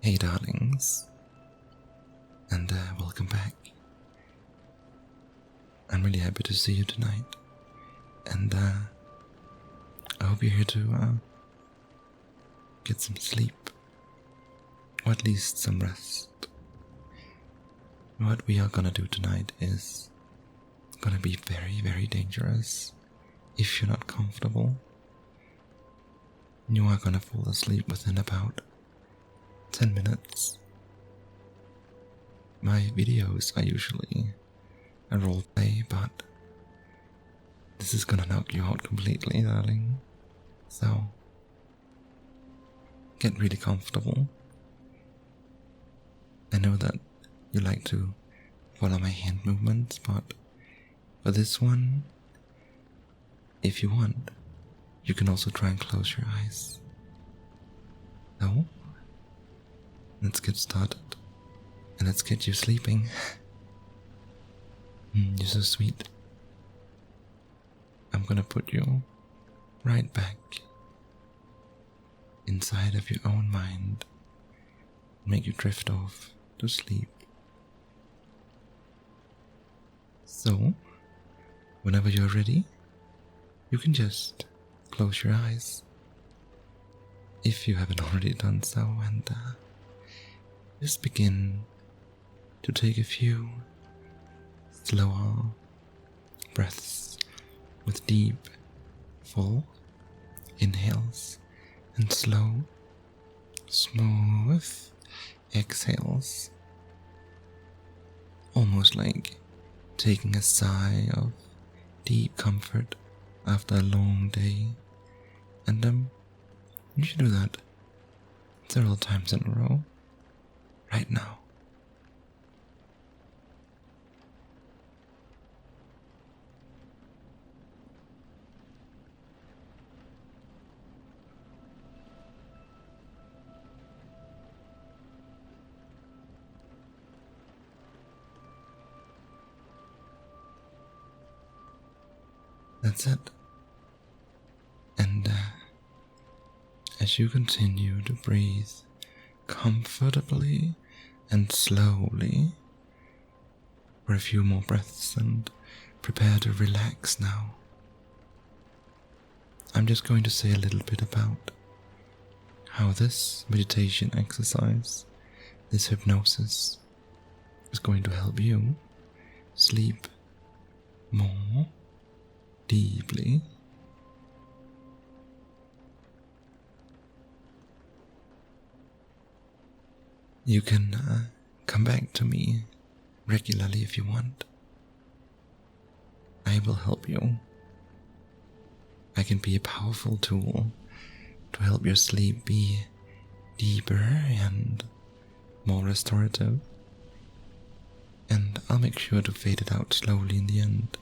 Hey darlings, and welcome back. I'm really happy to see you tonight, and I hope you're here to get some sleep, or at least some rest. What we are gonna do tonight is gonna be very, very dangerous if you're not comfortable. You are gonna fall asleep within about 10 minutes. My videos are usually a roleplay, but this is gonna knock you out completely, darling. So, get really comfortable. I know that you like to follow my hand movements, but for this one, if you want, you can also try and close your eyes. So, let's get started. And let's get you sleeping. You're so sweet. I'm gonna put you right back inside of your own mind, make you drift off to sleep. So, whenever you're ready, you can just close your eyes, if you haven't already done so, and just begin to take a few slower breaths with deep, full inhales and slow, smooth exhales, almost like taking a sigh of deep comfort after a long day. And you should do that several times in a row right now. That's it. And as you continue to breathe comfortably and slowly for a few more breaths and prepare to relax now, I'm just going to say a little bit about how this meditation exercise, this hypnosis, is going to help you sleep more deeply. You can come back to me regularly if you want. I will help you. I can be a powerful tool to help your sleep be deeper and more restorative. And I'll make sure to fade it out slowly in the end,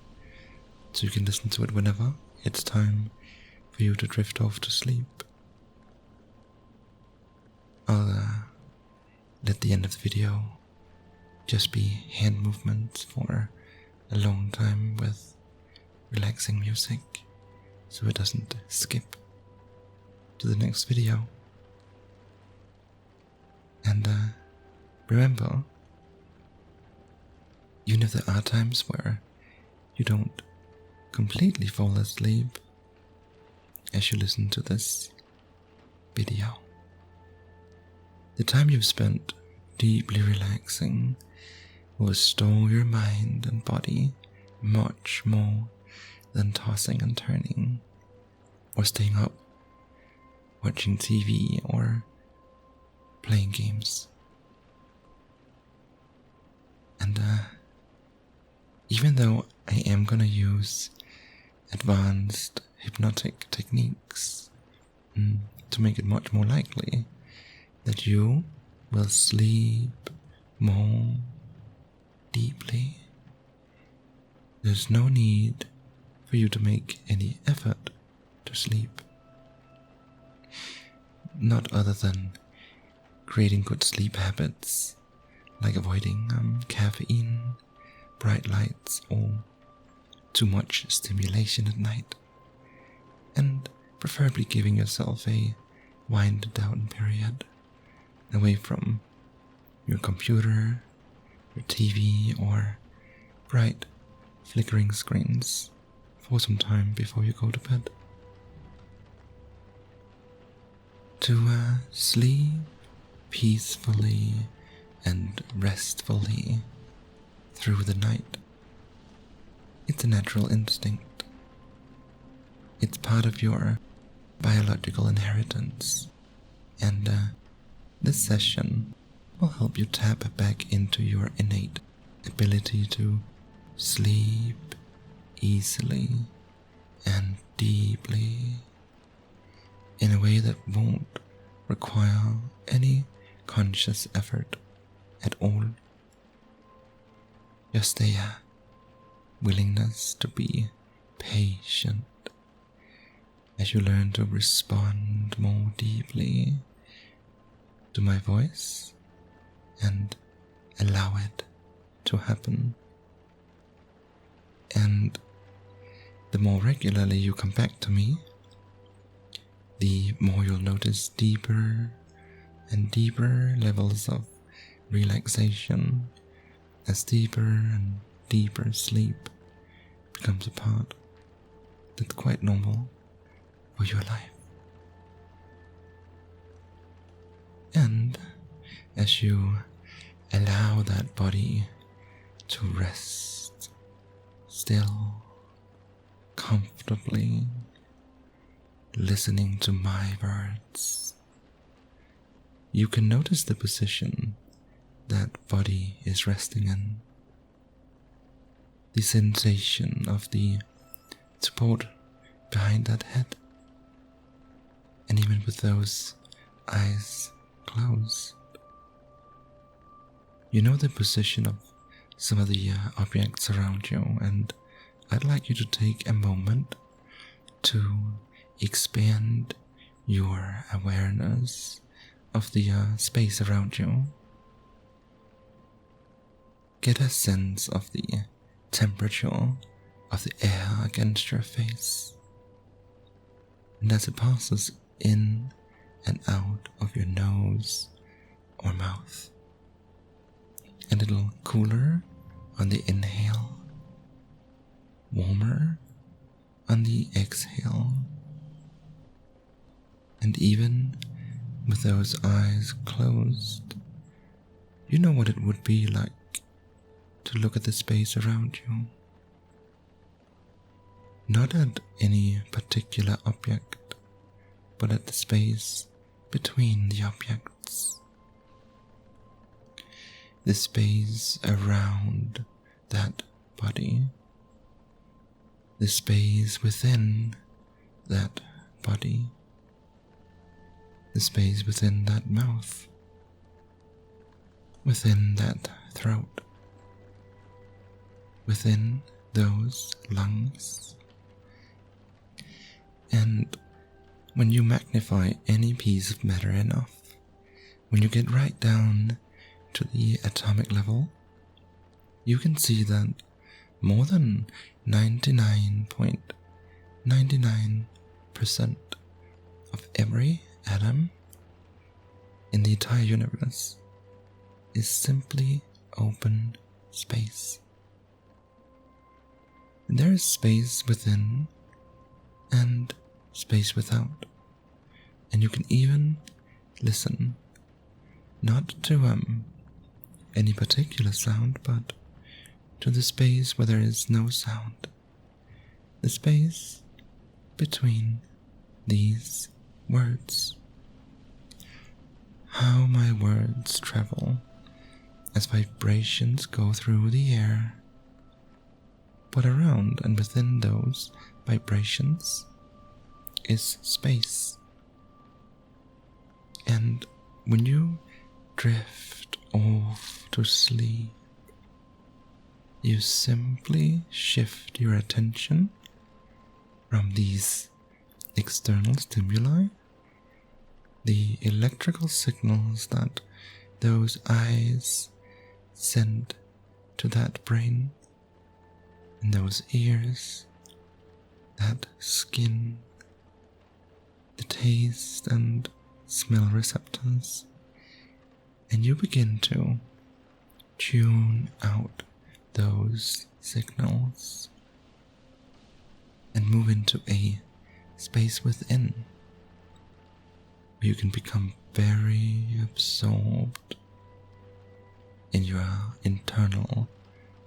so you can listen to it whenever it's time for you to drift off to sleep. I'll let the end of the video just be hand movements for a long time with relaxing music, so it doesn't skip to the next video. And remember, even if there are times where you don't completely fall asleep as you listen to this video, the time you've spent deeply relaxing will restore your mind and body much more than tossing and turning, or staying up, watching TV, or playing games. And even though I am gonna use advanced hypnotic techniques to make it much more likely that you will sleep more deeply, there's no need for you to make any effort to sleep. Not other than creating good sleep habits, like avoiding caffeine, bright lights, or too much stimulation at night, and preferably giving yourself a wind down period away from your computer, your TV, or bright, flickering screens for some time before you go to bed. To sleep peacefully and restfully through the night. It's a natural instinct. It's part of your biological inheritance, and this session will help you tap back into your innate ability to sleep easily and deeply in a way that won't require any conscious effort at all. Just a willingness to be patient as you learn to respond more deeply to my voice and allow it to happen. And the more regularly you come back to me, the more you'll notice deeper and deeper levels of relaxation as deeper and deeper sleep becomes a part that's quite normal for your life. And as you allow that body to rest still, comfortably, listening to my words, you can notice the position that body is resting in, the sensation of the support behind that head, and even with those eyes closed, you know the position of some of the objects around you, and I'd like you to take a moment to expand your awareness of the space around you. Get a sense of the temperature of the air against your face, and as it passes in and out of your nose or mouth, a little cooler on the inhale, warmer on the exhale, and even with those eyes closed, you know what it would be like to look at the space around you. Not at any particular object, but at the space between the objects. The space around that body. The space within that body. The space within that mouth. Within that throat. Within those lungs. And when you magnify any piece of matter enough, when you get right down to the atomic level, you can see that more than 99.99% of every atom in the entire universe is simply open space. And there is space within and space without, and you can even listen, not to any particular sound, but to the space where there is no sound, the space between these words. How my words travel as vibrations go through the air, but around and within those vibrations is space. And when you drift off to sleep, you simply shift your attention from these external stimuli, the electrical signals that those eyes send to that brain, and those ears, that skin, the taste and smell receptors, and you begin to tune out those signals and move into a space within where you can become very absorbed in your internal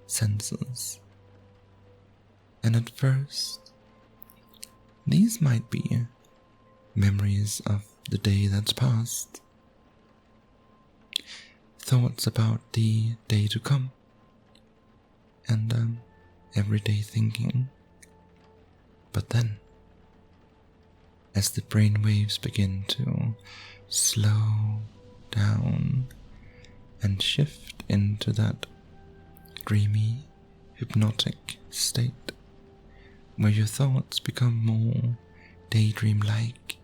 senses. And at first, these might be memories of the day that's passed, thoughts about the day to come, and everyday thinking. But then, as the brain waves begin to slow down and shift into that dreamy, hypnotic state, where your thoughts become more daydream-like,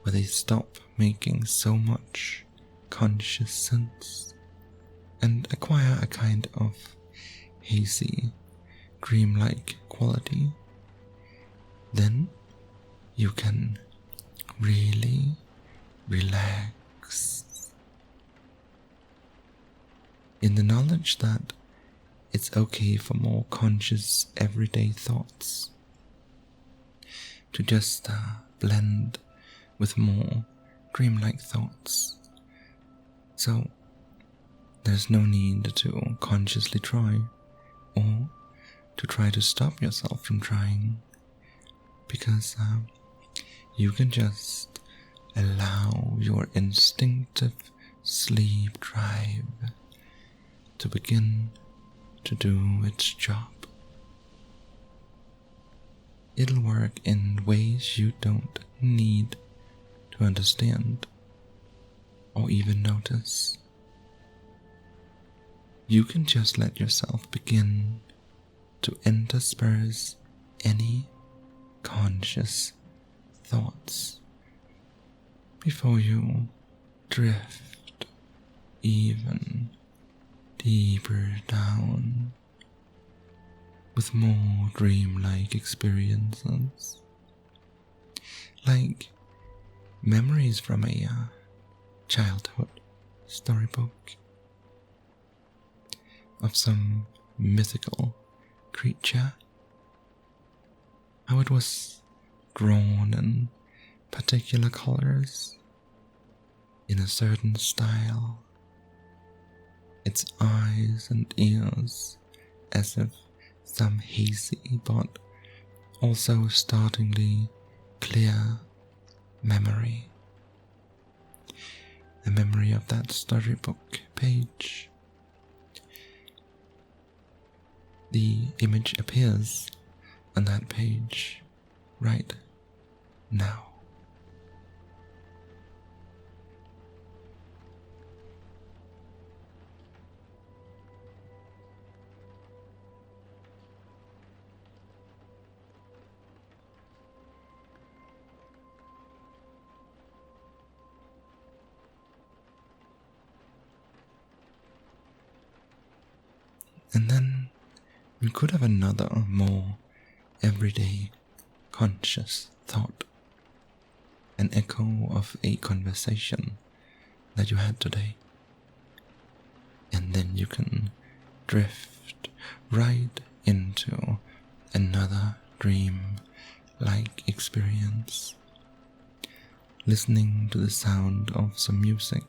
where they stop making so much conscious sense and acquire a kind of hazy, dreamlike quality, then you can really relax in the knowledge that it's okay for more conscious everyday thoughts to just blend with more dreamlike thoughts. So there's no need to consciously try or to try to stop yourself from trying, because you can just allow your instinctive sleep drive to begin to do its job. It'll work in ways you don't need to understand or even notice. You can just let yourself begin to intersperse any conscious thoughts before you drift even deeper down with more dreamlike experiences, like memories from a childhood storybook of some mythical creature, how it was drawn in particular colors, in a certain style, its eyes and ears as if some hazy but also startlingly clear memory. The memory of that storybook page. The image appears on that page right now. And then you could have another, more everyday, conscious thought, an echo of a conversation that you had today. And then you can drift right into another dream-like experience, listening to the sound of some music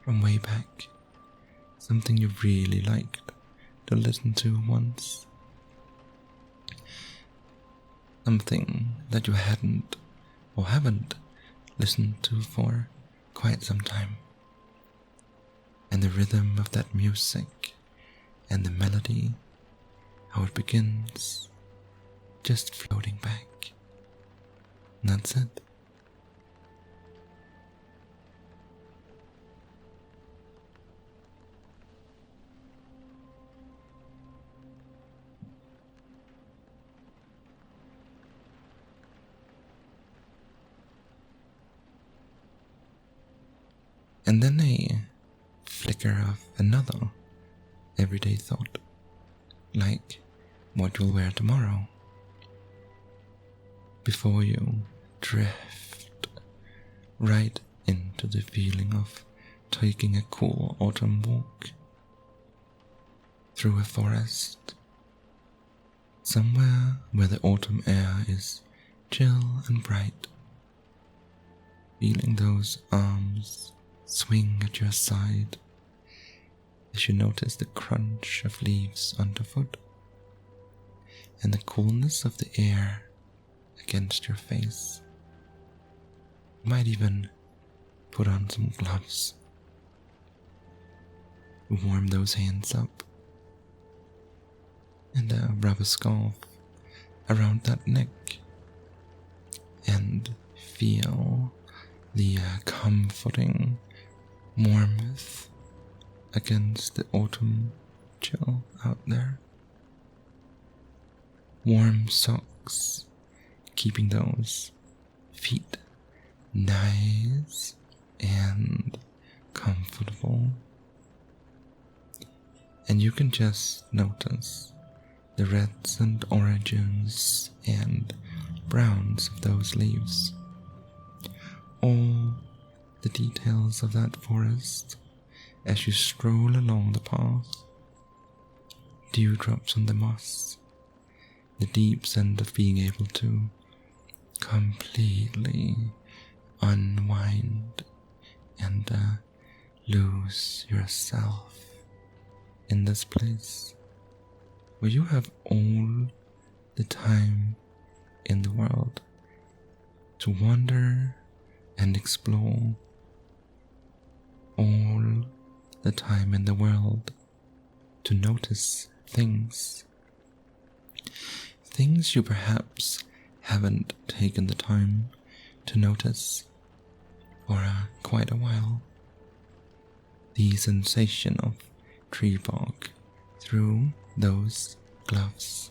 from way back, something you really liked to listen to once, something that you hadn't or haven't listened to for quite some time, and the rhythm of that music and the melody, how it begins, just floating back, and that's it. And then a flicker of another everyday thought, like what you'll wear tomorrow, before you drift right into the feeling of taking a cool autumn walk through a forest, somewhere where the autumn air is chill and bright, feeling those arms swing at your side as you notice the crunch of leaves underfoot and the coolness of the air against your face. You might even put on some gloves to warm those hands up, and a rubber scarf around that neck, and feel the comforting warmth against the autumn chill out there. Warm socks, keeping those feet nice and comfortable. And you can just notice the reds and oranges and browns of those leaves. All the details of that forest as you stroll along the path. Dewdrops on the moss, the deep sense of being able to completely unwind and lose yourself in this place where you have all the time in the world to wander and explore, all the time in the world to notice things you perhaps haven't taken the time to notice for quite a while. The sensation of tree bark through those gloves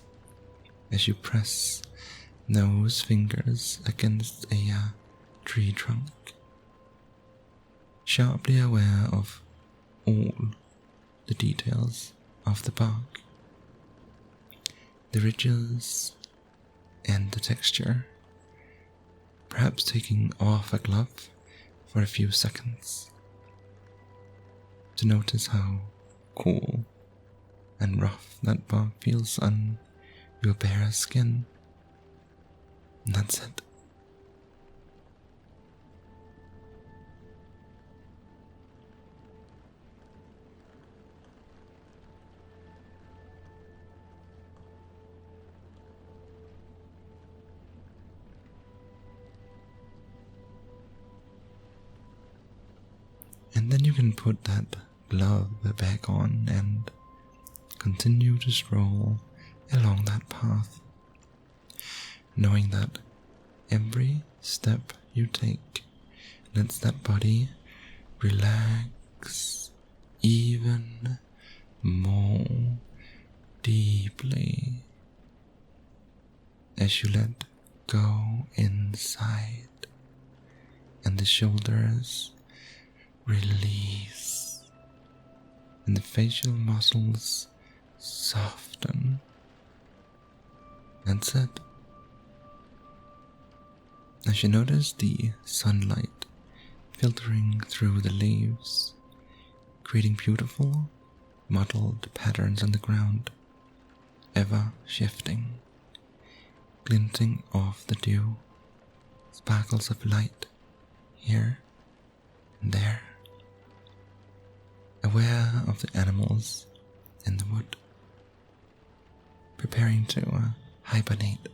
as you press those fingers against a tree trunk, sharply aware of all the details of the bark, the ridges and the texture, perhaps taking off a glove for a few seconds to notice how cool and rough that bark feels on your bare skin. And that's it. And then you can put that glove back on and continue to stroll along that path, knowing that every step you take lets that body relax even more deeply as you let go inside and the shoulders release and the facial muscles soften. That's it. As you notice the sunlight filtering through the leaves, creating beautiful, mottled patterns on the ground, ever shifting, glinting off the dew, sparkles of light here and there, aware of the animals in the wood, preparing to hibernate,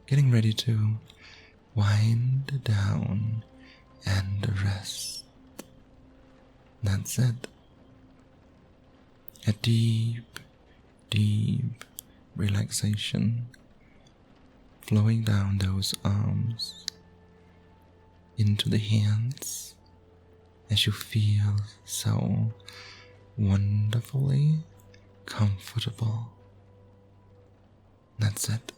getting ready to wind down and rest. That's it. A deep, deep relaxation flowing down those arms into the hands as you feel so wonderfully comfortable. That's it.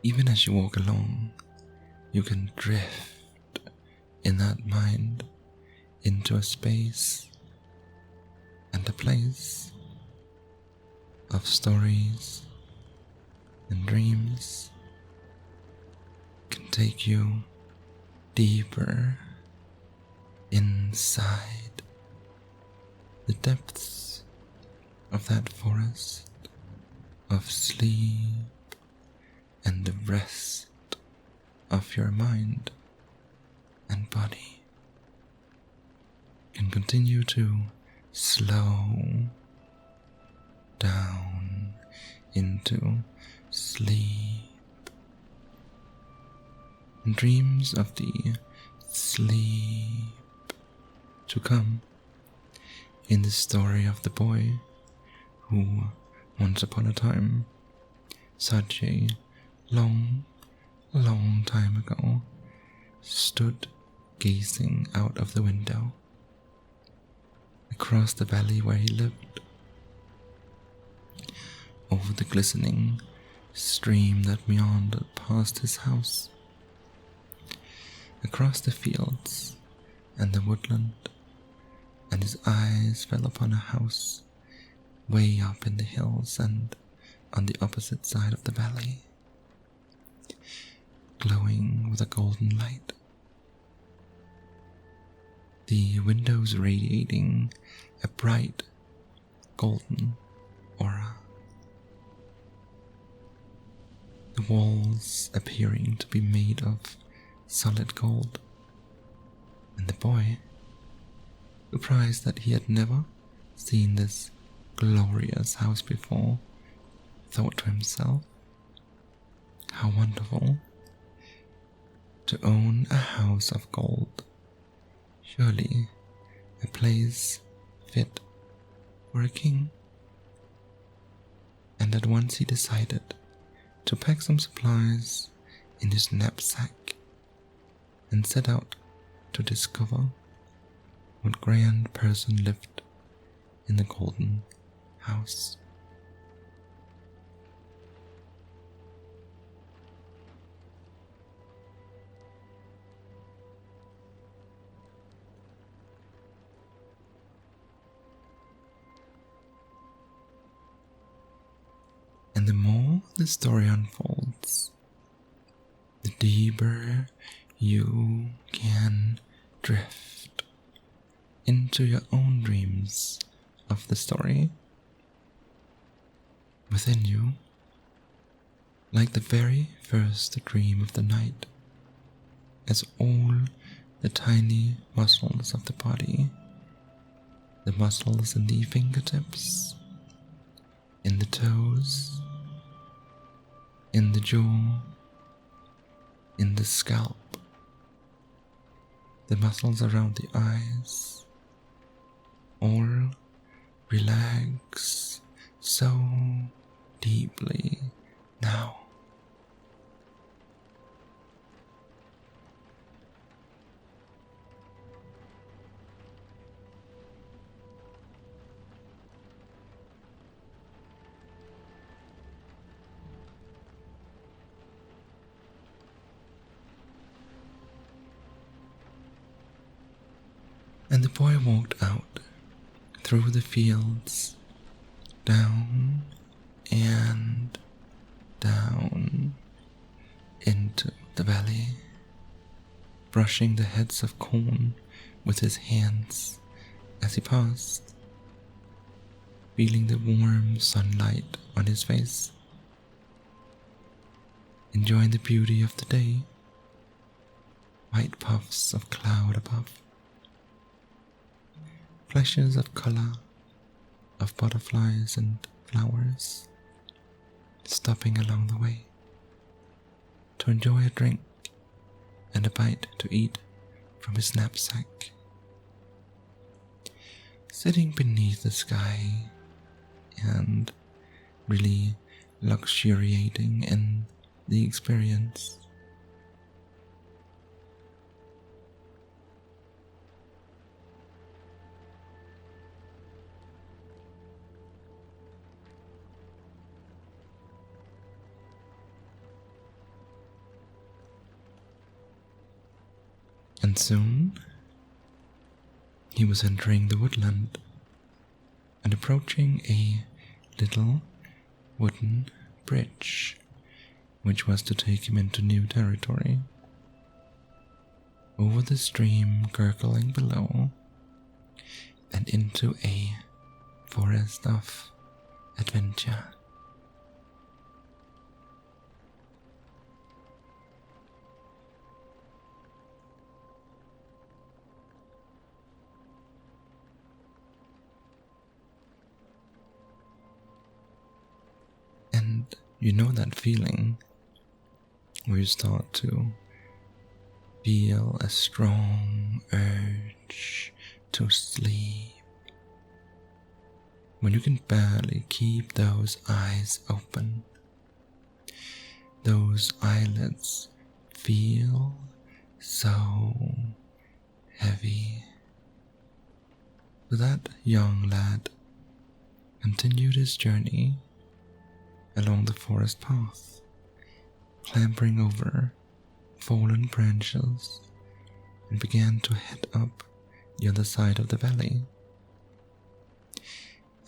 Even as you walk along, you can drift in that mind into a space and a place of stories and dreams. Can take you deeper inside the depths of that forest of sleep and the rest of your mind and body. Can continue to slow down into sleep and dreams of the sleep to come in the story of the boy who once upon a time, such a long time ago, stood gazing out of the window across the valley where he lived, over the glistening stream that meandered past his house, across the fields and the woodland, and his eyes fell upon a house way up in the hills and on the opposite side of the valley, glowing with a golden light. The windows radiating a bright golden aura. The walls appearing to be made of solid gold. And the boy, surprised that he had never seen this glorious house before, thought to himself, how wonderful to own a house of gold. Surely a place fit for a king. And at once he decided to pack some supplies in his knapsack and set out to discover what grand person lived in the golden house. And the more the story unfolds, the deeper you can drift into your own dreams of the story within you, like the very first dream of the night, as all the tiny muscles of the body, the muscles in the fingertips, in the toes, in the jaw, in the scalp, the muscles around the eyes, all relax so deeply now. And the boy walked out through the fields, down and down into the valley, brushing the heads of corn with his hands as he passed, feeling the warm sunlight on his face, enjoying the beauty of the day, white puffs of cloud above, flashes of color of butterflies and flowers, stopping along the way to enjoy a drink and a bite to eat from his knapsack, sitting beneath the sky and really luxuriating in the experience. And soon he was entering the woodland and approaching a little wooden bridge which was to take him into new territory. Over the stream gurgling below and into a forest of adventure. And you know that feeling where you start to feel a strong urge to sleep, when you can barely keep those eyes open. Those eyelids feel so heavy. So that young lad continued his journey along the forest path, clambering over fallen branches, and began to head up the other side of the valley.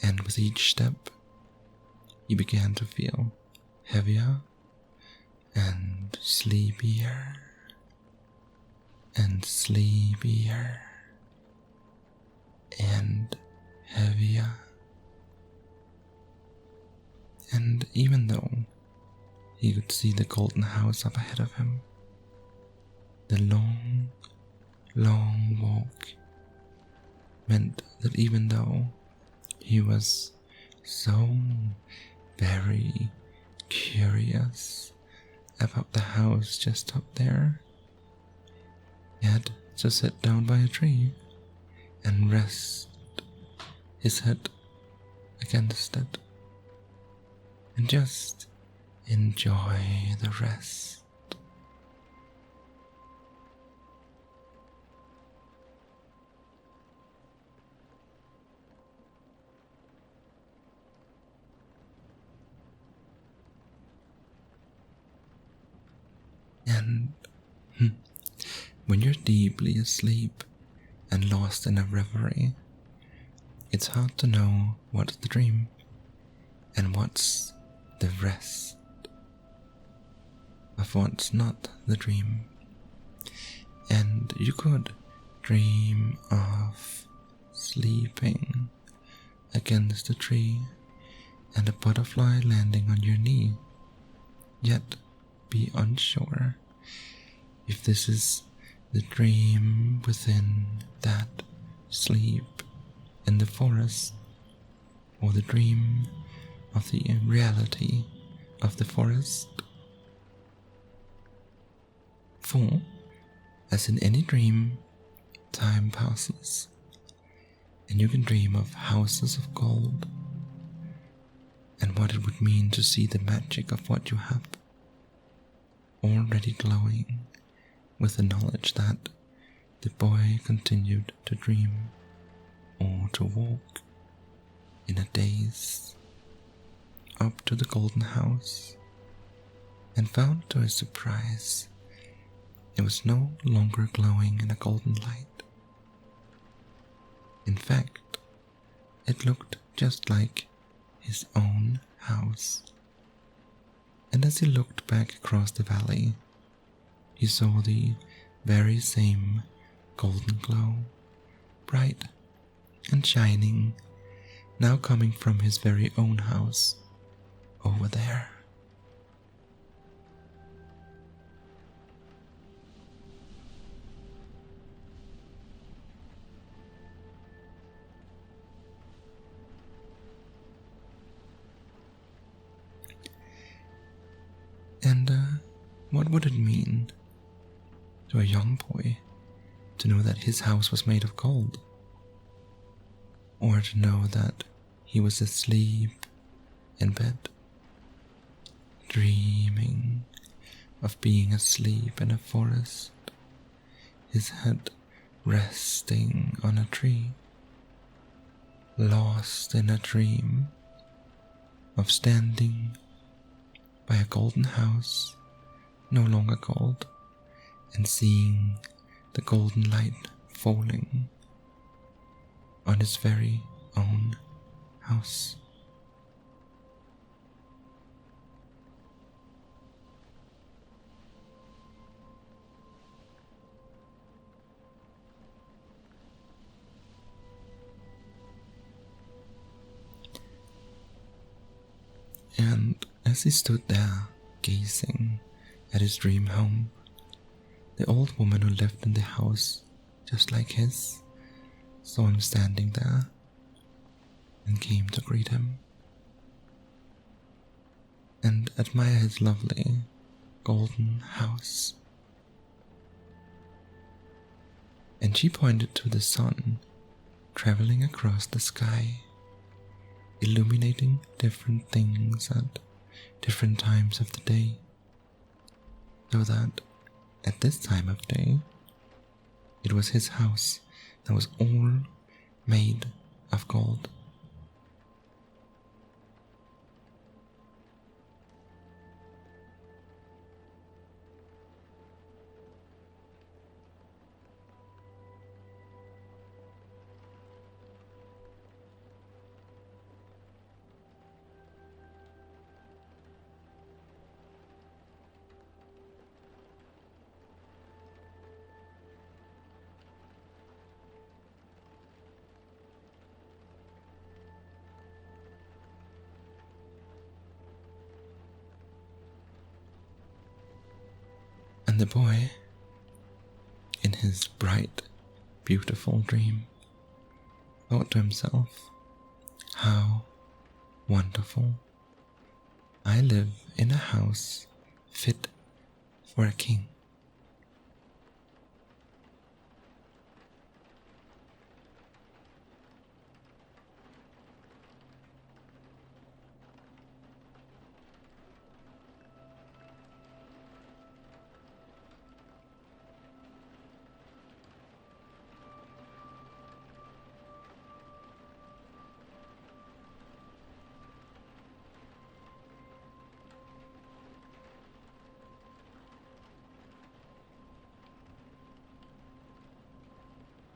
And with each step, he began to feel heavier and sleepier and sleepier and heavier. And even though he could see the golden house up ahead of him, the long, long walk meant that even though he was so very curious about the house just up there, he had to sit down by a tree and rest his head against it and just enjoy the rest. And when you're deeply asleep and lost in a reverie, it's hard to know what's the dream and what's the rest of what's not the dream. And you could dream of sleeping against a tree and a butterfly landing on your knee, yet be unsure if this is the dream within that sleep in the forest or the dream of the reality of the forest. For, as in any dream, time passes, and you can dream of houses of gold and what it would mean to see the magic of what you have, already glowing with the knowledge that the boy continued to dream or to walk in a daze up to the golden house, and found to his surprise it was no longer glowing in a golden light. In fact, it looked just like his own house. And as he looked back across the valley, he saw the very same golden glow, bright and shining, now coming from his very own house over there. And what would it mean to a young boy to know that his house was made of gold? Or to know that he was asleep in bed, dreaming of being asleep in a forest, his head resting on a tree, lost in a dream of standing by a golden house, no longer gold, and seeing the golden light falling on his very own house. And as he stood there, gazing at his dream home, the old woman who lived in the house just like his saw him standing there and came to greet him and admire his lovely golden house. And she pointed to the sun traveling across the sky, illuminating different things at different times of the day, so that at this time of day it was his house that was all made of gold. And the boy, in his bright, beautiful dream, thought to himself, how wonderful. I live in a house fit for a king.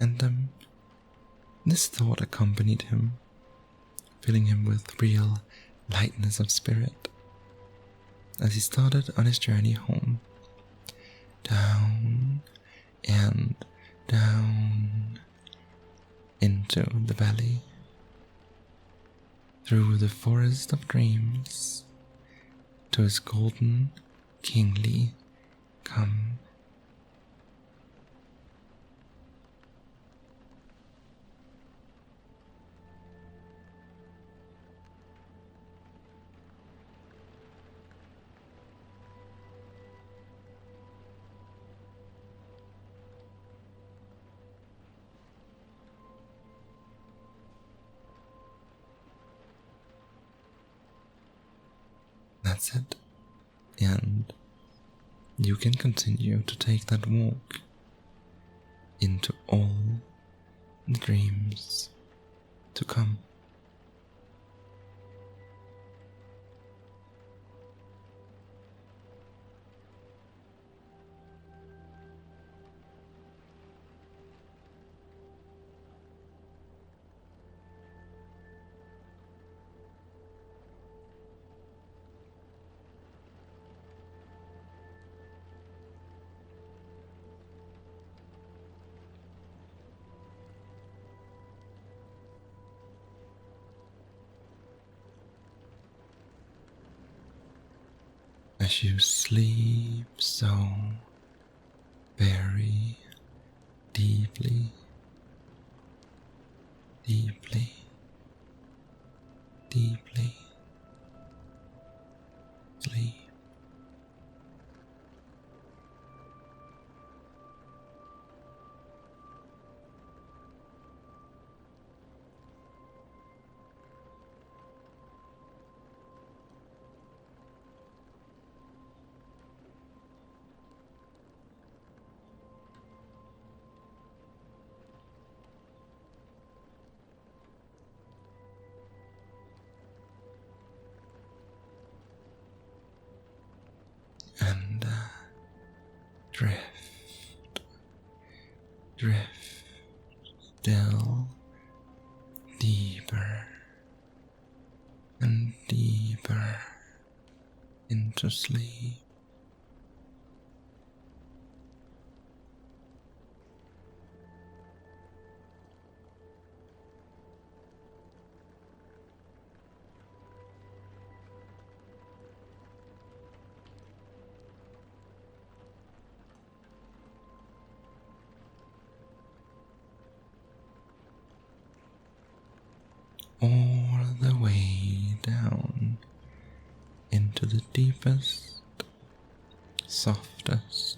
And this thought accompanied him, filling him with real lightness of spirit as he started on his journey home, down and down into the valley, through the forest of dreams, to his golden, kingly come. That's it, and you can continue to take that walk into all the dreams to come. As you sleep so very deeply, deeply, deeply, sleep. And drift drift still deeper and deeper into sleep. All the way down into the deepest, softest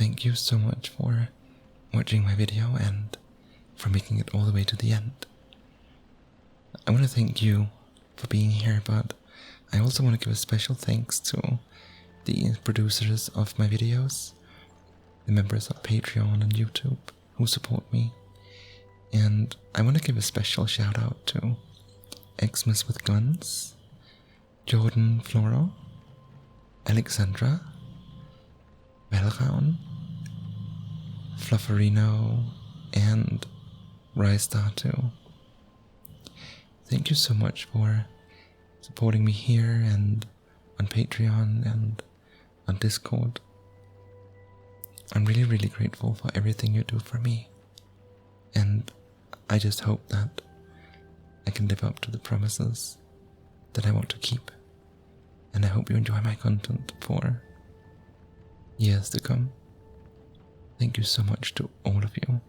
thank you so much for watching my video and for making it all the way to the end. I want to thank you for being here, but I also want to give a special thanks to the producers of my videos, the members of Patreon and YouTube who support me. And I want to give a special shout out to Xmas with Guns, Jordan Floro, Alexandra, Belraun, Flufferino, and Rystar2. Thank you so much for supporting me here and on Patreon and on Discord. I'm really, really grateful for everything you do for me. And I just hope that I can live up to the promises that I want to keep. And I hope you enjoy my content for years to come. Thank you so much to all of you.